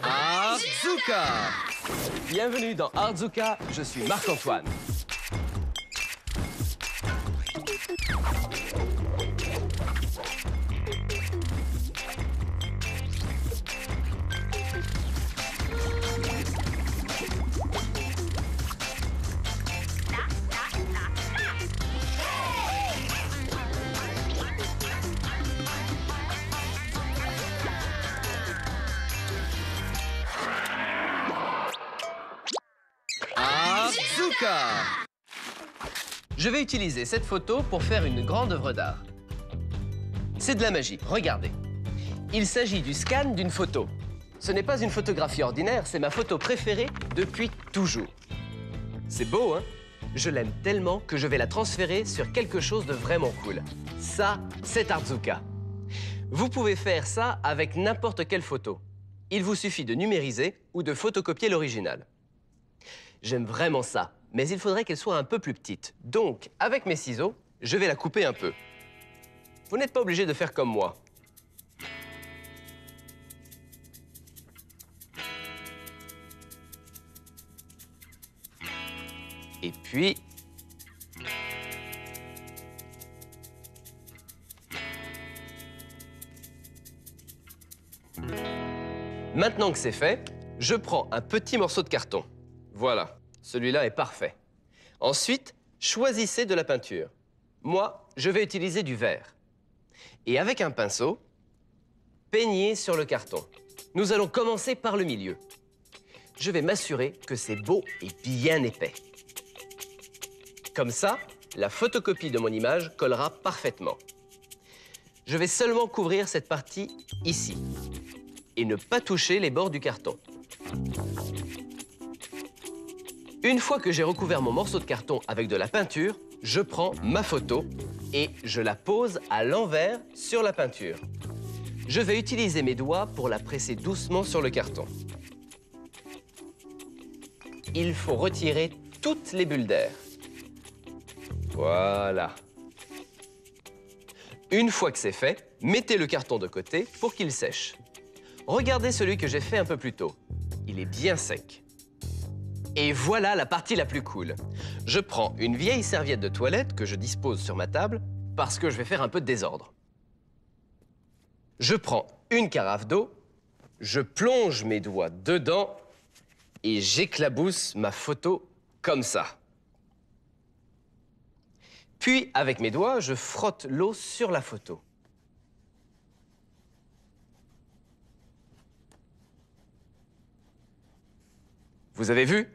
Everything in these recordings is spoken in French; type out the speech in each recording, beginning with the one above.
Artzuka! Bienvenue dans Artzuka, je suis Marc-Antoine. Artzuka! Je vais utiliser cette photo pour faire une grande œuvre d'art. C'est de la magie, regardez. Il s'agit du scan d'une photo. Ce n'est pas une photographie ordinaire, c'est ma photo préférée depuis toujours. C'est beau, hein? Je l'aime tellement que je vais la transférer sur quelque chose de vraiment cool. Ça, c'est Artzuka. Vous pouvez faire ça avec n'importe quelle photo. Il vous suffit de numériser ou de photocopier l'original. J'aime vraiment ça, mais il faudrait qu'elle soit un peu plus petite. Donc, avec mes ciseaux, je vais la couper un peu. Vous n'êtes pas obligé de faire comme moi. Et puis... Maintenant que c'est fait, je prends un petit morceau de carton. Voilà, celui-là est parfait. Ensuite, choisissez de la peinture. Moi, je vais utiliser du verre. Et avec un pinceau, peignez sur le carton. Nous allons commencer par le milieu. Je vais m'assurer que c'est beau et bien épais. Comme ça, la photocopie de mon image collera parfaitement. Je vais seulement couvrir cette partie ici et ne pas toucher les bords du carton. Une fois que j'ai recouvert mon morceau de carton avec de la peinture, je prends ma photo et je la pose à l'envers sur la peinture. Je vais utiliser mes doigts pour la presser doucement sur le carton. Il faut retirer toutes les bulles d'air. Voilà. Une fois que c'est fait, mettez le carton de côté pour qu'il sèche. Regardez celui que j'ai fait un peu plus tôt. Il est bien sec. Et voilà la partie la plus cool. Je prends une vieille serviette de toilette que je dispose sur ma table parce que je vais faire un peu de désordre. Je prends une carafe d'eau, je plonge mes doigts dedans et j'éclabousse ma photo comme ça. Puis, avec mes doigts, je frotte l'eau sur la photo. Vous avez vu?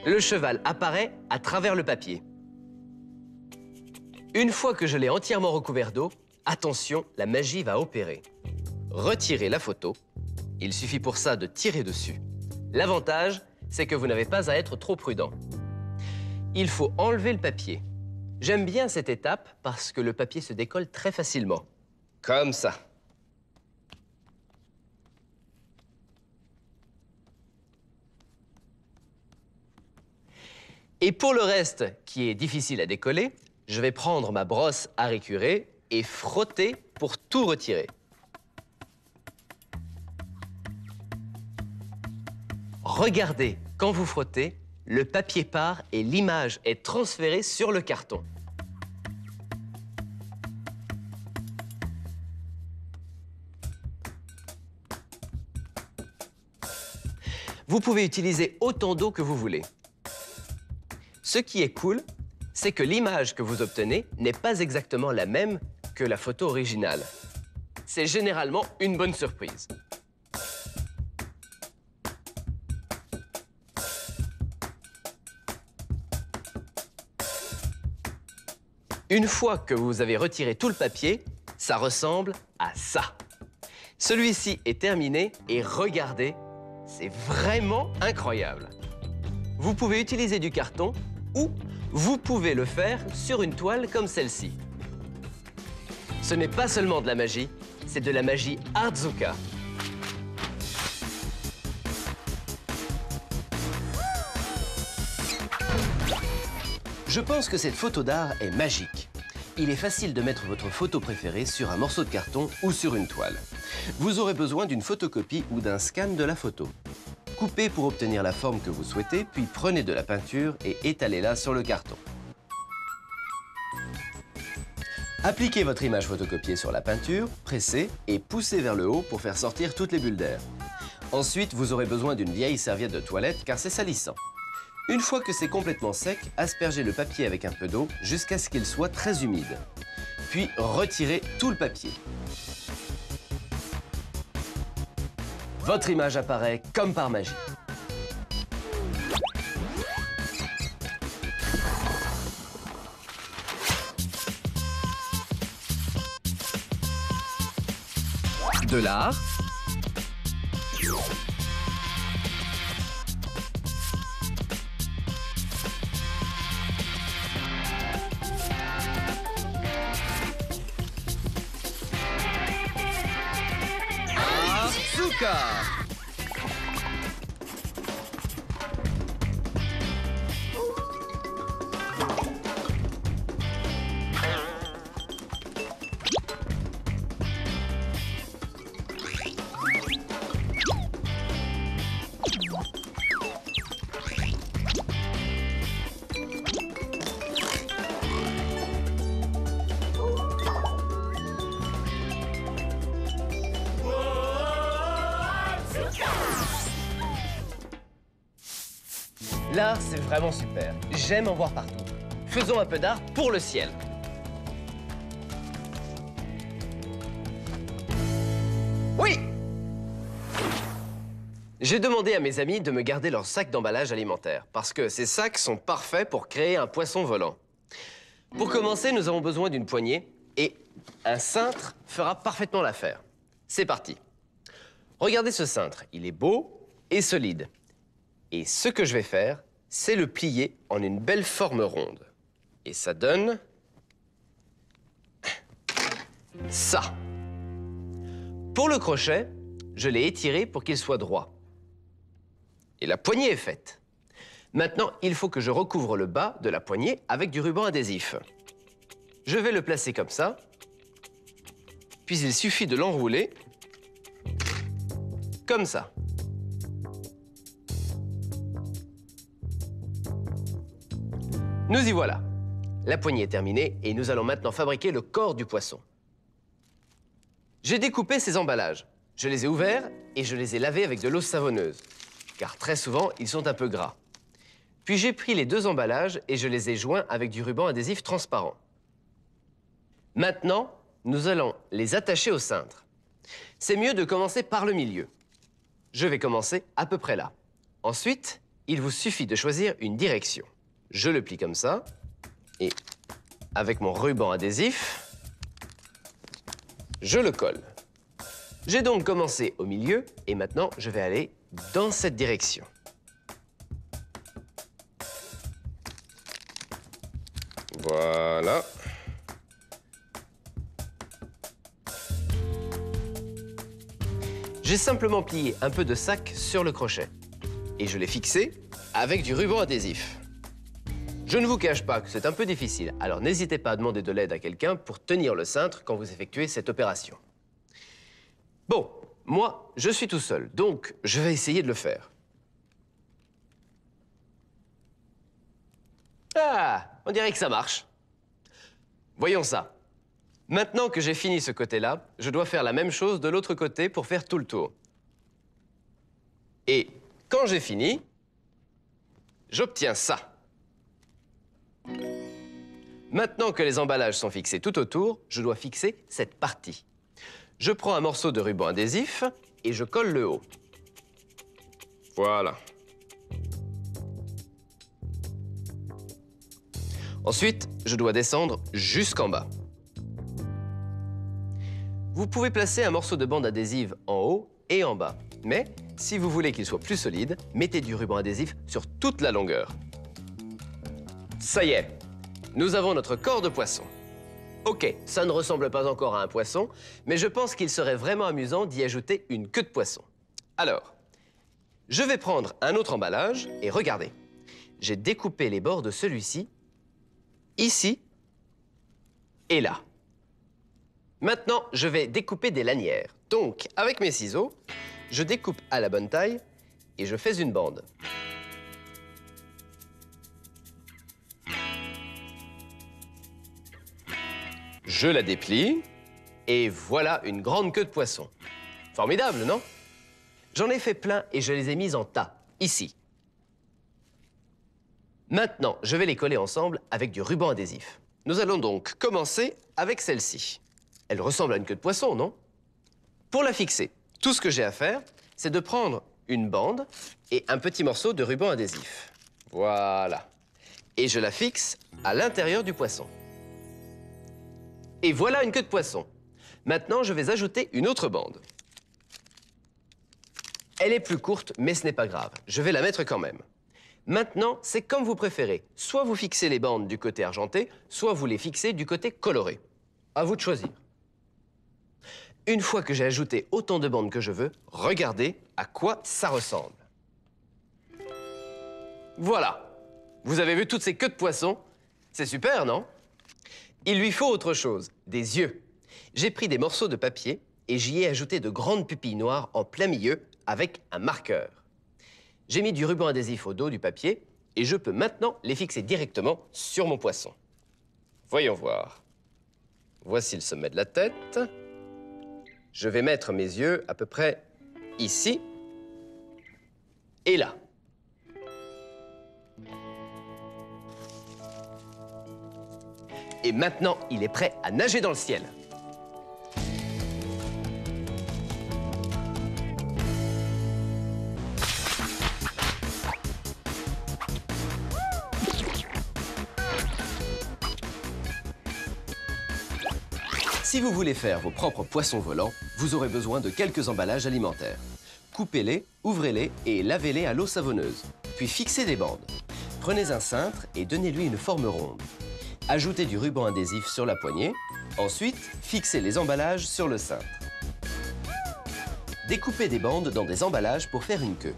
Le cheval apparaît à travers le papier. Une fois que je l'ai entièrement recouvert d'eau, attention, la magie va opérer. Retirez la photo. Il suffit pour ça de tirer dessus. L'avantage, c'est que vous n'avez pas à être trop prudent. Il faut enlever le papier. J'aime bien cette étape parce que le papier se décolle très facilement. Comme ça. Et pour le reste, qui est difficile à décoller, je vais prendre ma brosse à récurer et frotter pour tout retirer. Regardez, quand vous frottez, le papier part et l'image est transférée sur le carton. Vous pouvez utiliser autant d'eau que vous voulez. Ce qui est cool, c'est que l'image que vous obtenez n'est pas exactement la même que la photo originale. C'est généralement une bonne surprise. Une fois que vous avez retiré tout le papier, ça ressemble à ça. Celui-ci est terminé et regardez, c'est vraiment incroyable. Vous pouvez utiliser du carton ou vous pouvez le faire sur une toile comme celle-ci. Ce n'est pas seulement de la magie, c'est de la magie Artzuka. Je pense que cette photo d'art est magique. Il est facile de mettre votre photo préférée sur un morceau de carton ou sur une toile. Vous aurez besoin d'une photocopie ou d'un scan de la photo. Coupez pour obtenir la forme que vous souhaitez, puis prenez de la peinture et étalez-la sur le carton. Appliquez votre image photocopiée sur la peinture, pressez et poussez vers le haut pour faire sortir toutes les bulles d'air. Ensuite, vous aurez besoin d'une vieille serviette de toilette car c'est salissant. Une fois que c'est complètement sec, aspergez le papier avec un peu d'eau jusqu'à ce qu'il soit très humide. Puis retirez tout le papier. Votre image apparaît comme par magie. De l'art. Asuka. L'art, c'est vraiment super. J'aime en voir partout. Faisons un peu d'art pour le ciel. Oui! J'ai demandé à mes amis de me garder leurs sacs d'emballage alimentaire parce que ces sacs sont parfaits pour créer un poisson volant. Pour commencer, nous avons besoin d'une poignée et un cintre fera parfaitement l'affaire. C'est parti. Regardez ce cintre, il est beau et solide. Et ce que je vais faire, c'est le plier en une belle forme ronde. Et ça donne ça. Pour le crochet, je l'ai étiré pour qu'il soit droit. Et la poignée est faite. Maintenant, il faut que je recouvre le bas de la poignée avec du ruban adhésif. Je vais le placer comme ça. Puis il suffit de l'enrouler comme ça. Nous y voilà. La poignée est terminée et nous allons maintenant fabriquer le corps du poisson. J'ai découpé ces emballages. Je les ai ouverts et je les ai lavés avec de l'eau savonneuse, car très souvent, ils sont un peu gras. Puis j'ai pris les deux emballages et je les ai joints avec du ruban adhésif transparent. Maintenant, nous allons les attacher au cintre. C'est mieux de commencer par le milieu. Je vais commencer à peu près là. Ensuite, il vous suffit de choisir une direction. Je le plie comme ça, et avec mon ruban adhésif, je le colle. J'ai donc commencé au milieu, et maintenant je vais aller dans cette direction. Voilà. J'ai simplement plié un peu de sac sur le crochet, et je l'ai fixé avec du ruban adhésif. Je ne vous cache pas que c'est un peu difficile, alors n'hésitez pas à demander de l'aide à quelqu'un pour tenir le cintre quand vous effectuez cette opération. Bon, moi, je suis tout seul, donc je vais essayer de le faire. Ah, on dirait que ça marche. Voyons ça. Maintenant que j'ai fini ce côté-là, je dois faire la même chose de l'autre côté pour faire tout le tour. Et quand j'ai fini, j'obtiens ça. Maintenant que les emballages sont fixés tout autour, je dois fixer cette partie. Je prends un morceau de ruban adhésif et je colle le haut. Voilà. Ensuite, je dois descendre jusqu'en bas. Vous pouvez placer un morceau de bande adhésive en haut et en bas. Mais si vous voulez qu'il soit plus solide, mettez du ruban adhésif sur toute la longueur. Ça y est, nous avons notre corps de poisson. Ok, ça ne ressemble pas encore à un poisson, mais je pense qu'il serait vraiment amusant d'y ajouter une queue de poisson. Alors, je vais prendre un autre emballage et regardez. J'ai découpé les bords de celui-ci, ici et là. Maintenant, je vais découper des lanières. Donc, avec mes ciseaux, je découpe à la bonne taille et je fais une bande. Je la déplie et voilà une grande queue de poisson. Formidable, non? J'en ai fait plein et je les ai mises en tas, ici. Maintenant, je vais les coller ensemble avec du ruban adhésif. Nous allons donc commencer avec celle-ci. Elle ressemble à une queue de poisson, non? Pour la fixer, tout ce que j'ai à faire, c'est de prendre une bande et un petit morceau de ruban adhésif. Voilà. Et je la fixe à l'intérieur du poisson. Et voilà une queue de poisson. Maintenant, je vais ajouter une autre bande. Elle est plus courte, mais ce n'est pas grave. Je vais la mettre quand même. Maintenant, c'est comme vous préférez. Soit vous fixez les bandes du côté argenté, soit vous les fixez du côté coloré. À vous de choisir. Une fois que j'ai ajouté autant de bandes que je veux, regardez à quoi ça ressemble. Voilà. Vous avez vu toutes ces queues de poisson? C'est super, non? Il lui faut autre chose, des yeux. J'ai pris des morceaux de papier et j'y ai ajouté de grandes pupilles noires en plein milieu avec un marqueur. J'ai mis du ruban adhésif au dos du papier et je peux maintenant les fixer directement sur mon poisson. Voyons voir. Voici le sommet de la tête. Je vais mettre mes yeux à peu près ici et là. Et maintenant, il est prêt à nager dans le ciel. Si vous voulez faire vos propres poissons volants, vous aurez besoin de quelques emballages alimentaires. Coupez-les, ouvrez-les et lavez-les à l'eau savonneuse. Puis fixez des bandes. Prenez un cintre et donnez-lui une forme ronde. Ajoutez du ruban adhésif sur la poignée. Ensuite, fixez les emballages sur le cintre. Découpez des bandes dans des emballages pour faire une queue.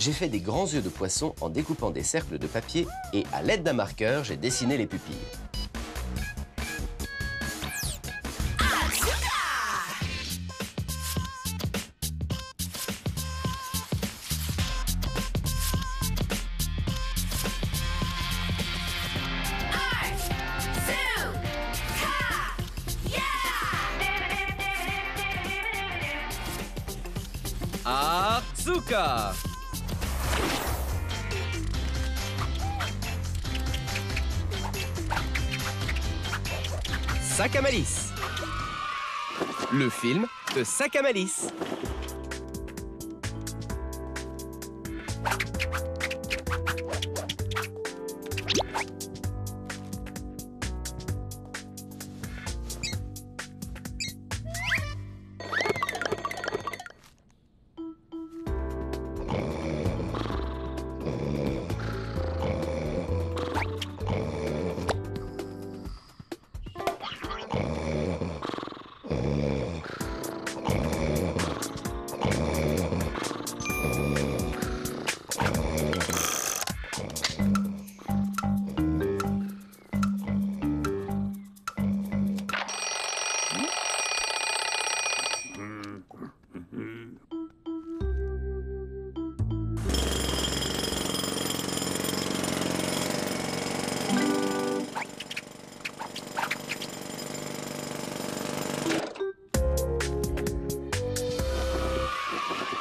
J'ai fait des grands yeux de poisson en découpant des cercles de papier et à l'aide d'un marqueur, j'ai dessiné les pupilles. Artzuka! Sac à malice. Le film de Sac à malice.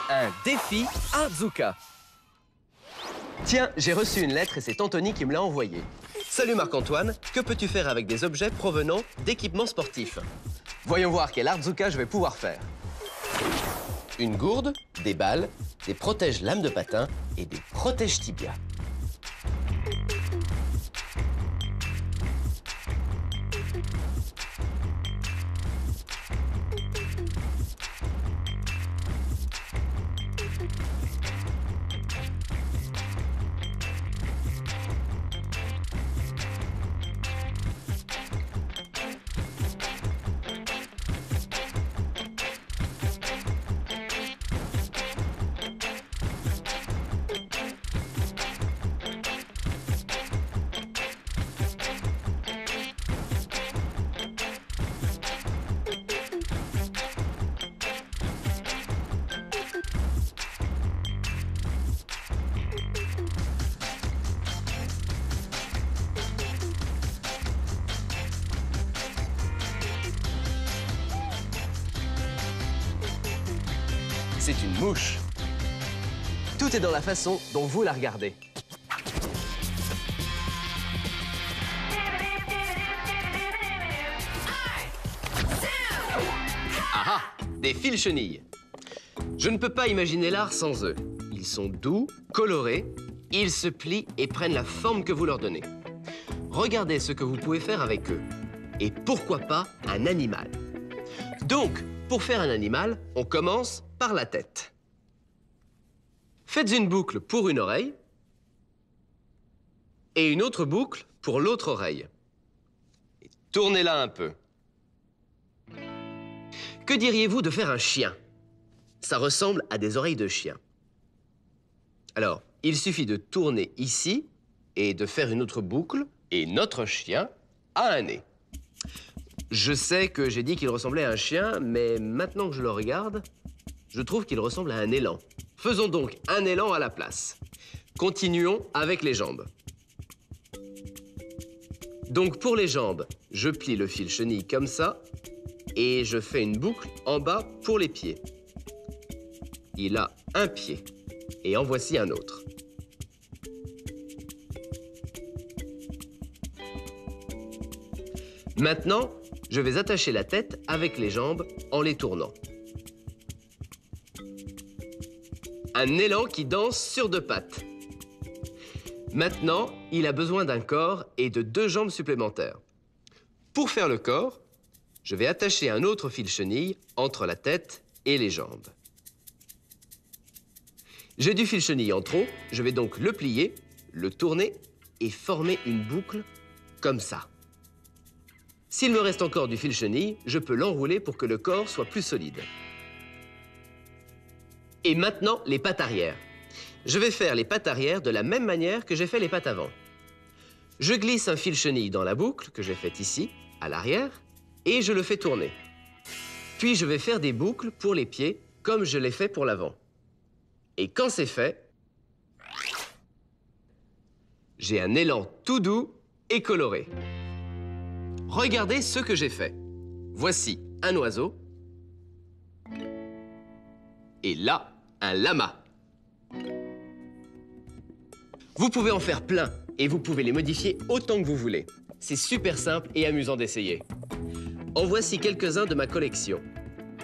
Un défi Artzuka. Tiens, j'ai reçu une lettre et c'est Anthony qui me l'a envoyée. Salut Marc-Antoine, que peux-tu faire avec des objets provenant d'équipements sportifs? Voyons voir quel Artzuka je vais pouvoir faire. Une gourde, des balles, des protèges lames de patin et des protèges tibia. C'est une mouche. Tout est dans la façon dont vous la regardez. Ah ah, des fils chenilles. Je ne peux pas imaginer l'art sans eux. Ils sont doux, colorés, ils se plient et prennent la forme que vous leur donnez. Regardez ce que vous pouvez faire avec eux. Et pourquoi pas un animal? Donc, pour faire un animal, on commence par la tête. Faites une boucle pour une oreille et une autre boucle pour l'autre oreille. Et tournez-la un peu. Que diriez-vous de faire un chien? Ça ressemble à des oreilles de chien. Alors, il suffit de tourner ici et de faire une autre boucle et notre chien a un nez. Je sais que j'ai dit qu'il ressemblait à un chien, mais maintenant que je le regarde, je trouve qu'il ressemble à un élan. Faisons donc un élan à la place. Continuons avec les jambes. Donc pour les jambes, je plie le fil chenille comme ça et je fais une boucle en bas pour les pieds. Il a un pied et en voici un autre. Maintenant, je vais attacher la tête avec les jambes en les tournant. Un élan qui danse sur deux pattes. Maintenant, il a besoin d'un corps et de deux jambes supplémentaires. Pour faire le corps, je vais attacher un autre fil chenille entre la tête et les jambes. J'ai du fil chenille en trop, je vais donc le plier, le tourner et former une boucle comme ça. S'il me reste encore du fil chenille, je peux l'enrouler pour que le corps soit plus solide. Et maintenant, les pattes arrière. Je vais faire les pattes arrière de la même manière que j'ai fait les pattes avant. Je glisse un fil chenille dans la boucle que j'ai faite ici, à l'arrière, et je le fais tourner. Puis je vais faire des boucles pour les pieds, comme je l'ai fait pour l'avant. Et quand c'est fait, j'ai un élan tout doux et coloré. Regardez ce que j'ai fait. Voici un oiseau. Et là, un lama. Vous pouvez en faire plein et vous pouvez les modifier autant que vous voulez. C'est super simple et amusant d'essayer. En voici quelques-uns de ma collection.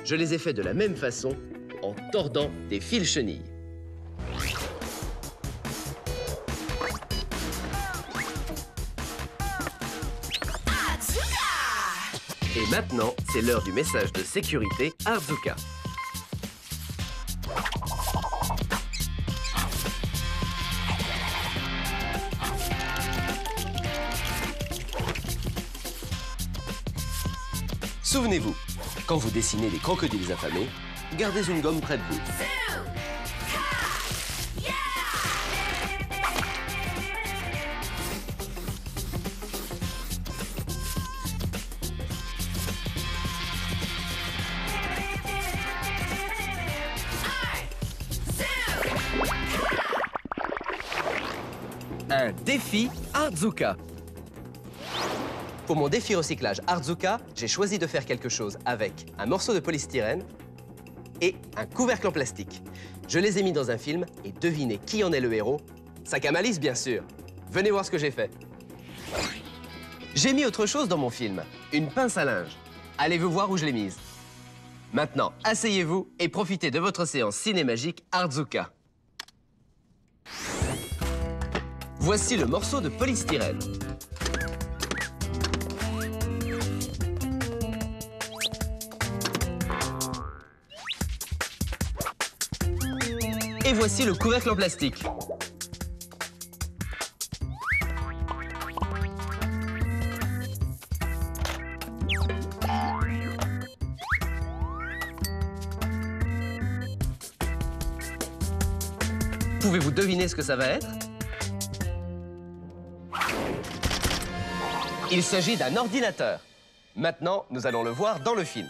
Je les ai faits de la même façon, en tordant des fils chenilles. Et maintenant, c'est l'heure du message de sécurité Arzuka. Souvenez-vous, quand vous dessinez des crocodiles affamés, gardez une gomme près de vous. Un défi Arzuka. Pour mon défi recyclage Arzuka, j'ai choisi de faire quelque chose avec un morceau de polystyrène et un couvercle en plastique. Je les ai mis dans un film et devinez qui en est le héros? Sac à malice, bien sûr. Venez voir ce que j'ai fait. J'ai mis autre chose dans mon film, une pince à linge. Allez-vous voir où je l'ai mise? Maintenant, asseyez-vous et profitez de votre séance cinémagique Arzuka. Voici le morceau de polystyrène. Et voici le couvercle en plastique. Pouvez-vous deviner ce que ça va être? Il s'agit d'un ordinateur. Maintenant, nous allons le voir dans le film.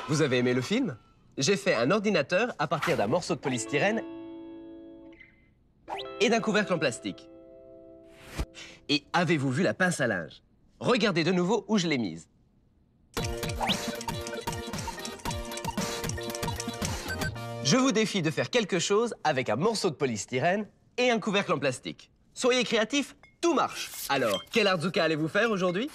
Vous avez aimé le film? J'ai fait un ordinateur à partir d'un morceau de polystyrène et d'un couvercle en plastique. Et avez-vous vu la pince à linge? Regardez de nouveau où je l'ai mise. Je vous défie de faire quelque chose avec un morceau de polystyrène et un couvercle en plastique. Soyez créatifs, tout marche. Alors, quel Art Zuka allez-vous faire aujourd'hui?